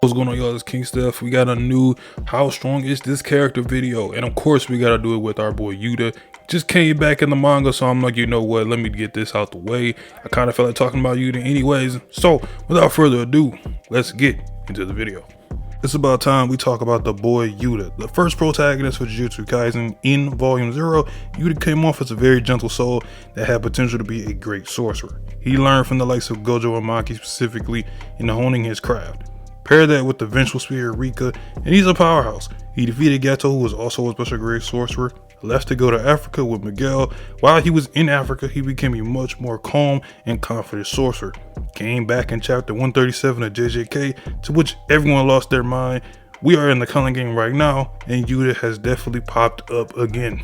What's going on, y'all? It's King Steph. We got a new how strong is this character video, and of course we gotta do it with our boy Yuta. Just came back in the manga, so I'm like, you know what, let me get this out the way. I kind of felt like talking about Yuta anyways, so without further ado, let's get into the video. It's about time we talk about the boy Yuta, the first protagonist for Jujutsu Kaisen in Volume 0. Yuta came off as a very gentle soul that had potential to be a great sorcerer. He learned from the likes of Gojo and Maki specifically in honing his craft. Pair that with the vengeful spirit Rika, and he's a powerhouse. He defeated Geto, who was also a special grade sorcerer, left to go to Africa with Miguel. While he was in Africa, he became a much more calm and confident sorcerer. Came back in chapter 137 of JJK, to which everyone lost their mind. We are in the Culling game right now, and Yuta has definitely popped up again.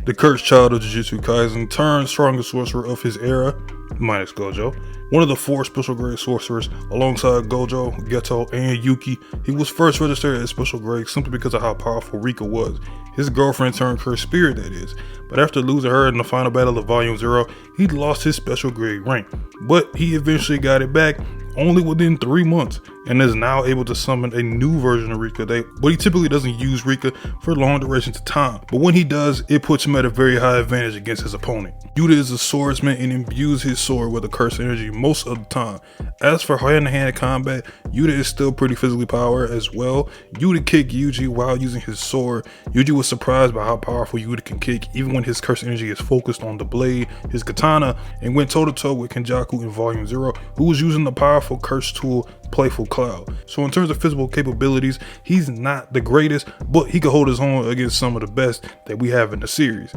The cursed child of Jujutsu Kaisen turned strongest sorcerer of his era, minus Gojo. One of the 4 special grade sorcerers alongside Gojo, Geto, and Yuki. He was first registered as special grade simply because of how powerful Rika was. His girlfriend turned cursed spirit, that is. But after losing her in the final battle of Volume 0, he lost his special grade rank. But he eventually got it back only within 3 months, and is now able to summon a new version of Rika. But he typically doesn't use Rika for long durations of time. But when he does, it puts him at a very high advantage against his opponent. Yuta is a swordsman and imbues his sword with a cursed energy most of the time. As for hand-to-hand combat, Yuta is still pretty physically powered as well. Yuta kicked Yuji while using his sword. Yuji was surprised by how powerful Yuta can kick even when his cursed energy is focused on the blade, his katana, and went toe-to-toe with Kenjaku in Volume 0, who was using the powerful cursed tool Playful Cloud. So in terms of physical capabilities, he's not the greatest, but he could hold his own against some of the best that we have in the series.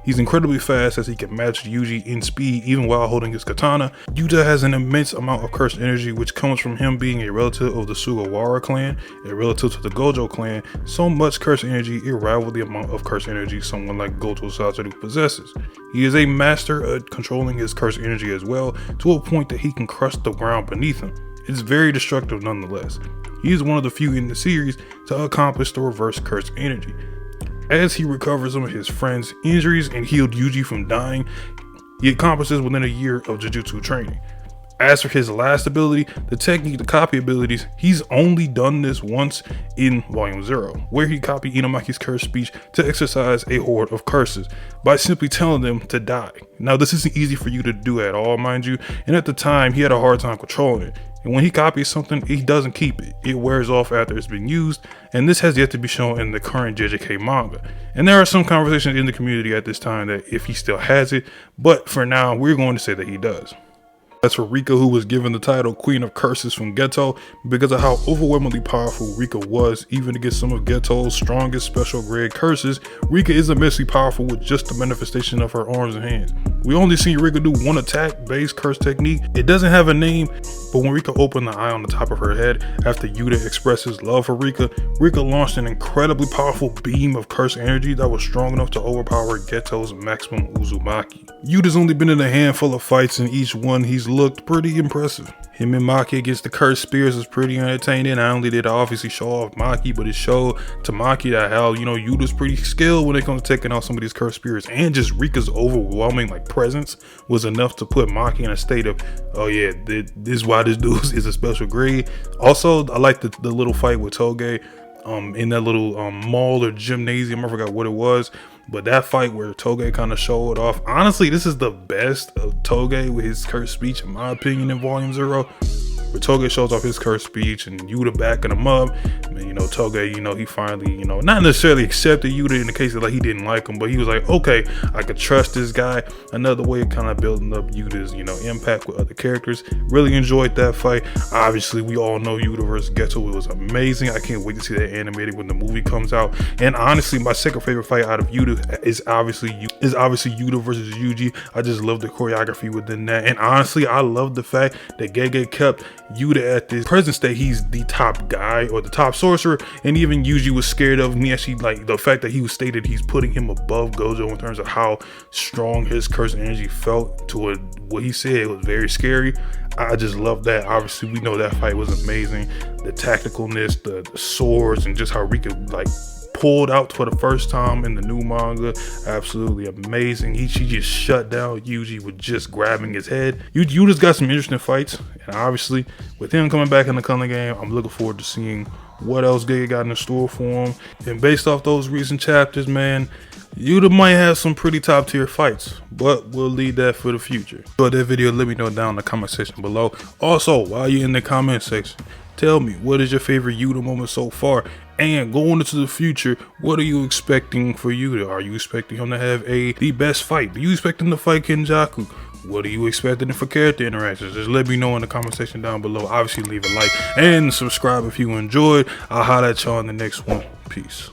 He's incredibly fast as he can match Yuji in speed even while holding his katana. Yuta has an immense amount of cursed energy, which comes from him being a relative of the Sugawara clan, a relative to the Gojo clan. So much cursed energy, it rivaled the amount of cursed energy someone like Gojo Satoru possesses. He is a master at controlling his cursed energy as well, to a point that he can crush the ground beneath him. It's very destructive nonetheless. He is one of the few in the series to accomplish the reverse cursed energy. As he recovers some of his friend's injuries and healed Yuji from dying, he accomplishes within a year of Jujutsu training. As for his last ability, the technique, the copy abilities, he's only done this once in Volume 0, where he copied Inamaki's cursed speech to exercise a horde of curses by simply telling them to die. Now this isn't easy for you to do at all, mind you, and at the time he had a hard time controlling it. And when he copies something, he doesn't keep it. It wears off after it's been used, and this has yet to be shown in the current JJK manga. And there are some conversations in the community at this time that if he still has it, but for now, we're going to say that he does. As for Rika, who was given the title Queen of Curses from Geto because of how overwhelmingly powerful Rika was, even against some of Geto's strongest special grade curses, Rika is immensely powerful with just the manifestation of her arms and hands. We only see Rika do one attack based curse technique. It doesn't have a name, but when Rika opened the eye on the top of her head after Yuta expressed his love for Rika, Rika launched an incredibly powerful beam of curse energy that was strong enough to overpower Geto's maximum Uzumaki. Yuta's only been in a handful of fights, and each one he's looked pretty impressive. Him and Maki against the cursed spears was pretty entertaining. Not only did it obviously show off Maki, but it showed to Maki that how, Yuta's pretty skilled when it comes to taking out some of these cursed spears, and just Rika's overwhelming presence was enough to put Maki in a state of, oh yeah, this is why this dude is a special grade. Also, I like the little fight with Toge in that little mall or gymnasium, I forgot what it was, but that fight where Toge kind of showed off. Honestly, this is the best of Toge with his cursed speech, in my opinion, in Volume 0. Where Toge shows off his cursed speech and Yuta backing him up. And, Toge, he finally, not necessarily accepted Yuta in the case that he didn't like him, but he was like, okay, I could trust this guy. Another way of kind of building up Yuta's, impact with other characters. Really enjoyed that fight. Obviously, we all know Yuta versus Geto. It was amazing. I can't wait to see that animated when the movie comes out. And honestly, my second favorite fight out of Yuta is obviously Yuta versus Yuji. I just love the choreography within that. And honestly, I love the fact that Gege kept Yuta at this present state. He's the top guy or the top sorcerer, and even Yuji was scared of him. He actually, the fact that he was stated he's putting him above Gojo in terms of how strong his cursed energy felt to what he said. It was very scary. I just love that. Obviously, we know that fight was amazing. The tacticalness, the swords, and just how Rika pulled out for the first time in the new manga. Absolutely amazing. He just shut down Yuji with just grabbing his head. Yuta's got some interesting fights, and obviously with him coming back in the color game, I'm looking forward to seeing what else Giga got in store for him. And based off those recent chapters, man, Yuta might have some pretty top tier fights, but we'll leave that for the future. Enjoyed that video, let me know down in the comment section below. Also, while you're in the comment section, tell me, what is your favorite Yuta moment so far? And going into the future, what are you expecting for Yuta? Are you expecting him to have the best fight? Do you expect him to fight Kenjaku? What are you expecting for character interactions? Just let me know in the comment section down below. Obviously, leave a like and subscribe if you enjoyed. I'll holler at y'all in the next one. Peace.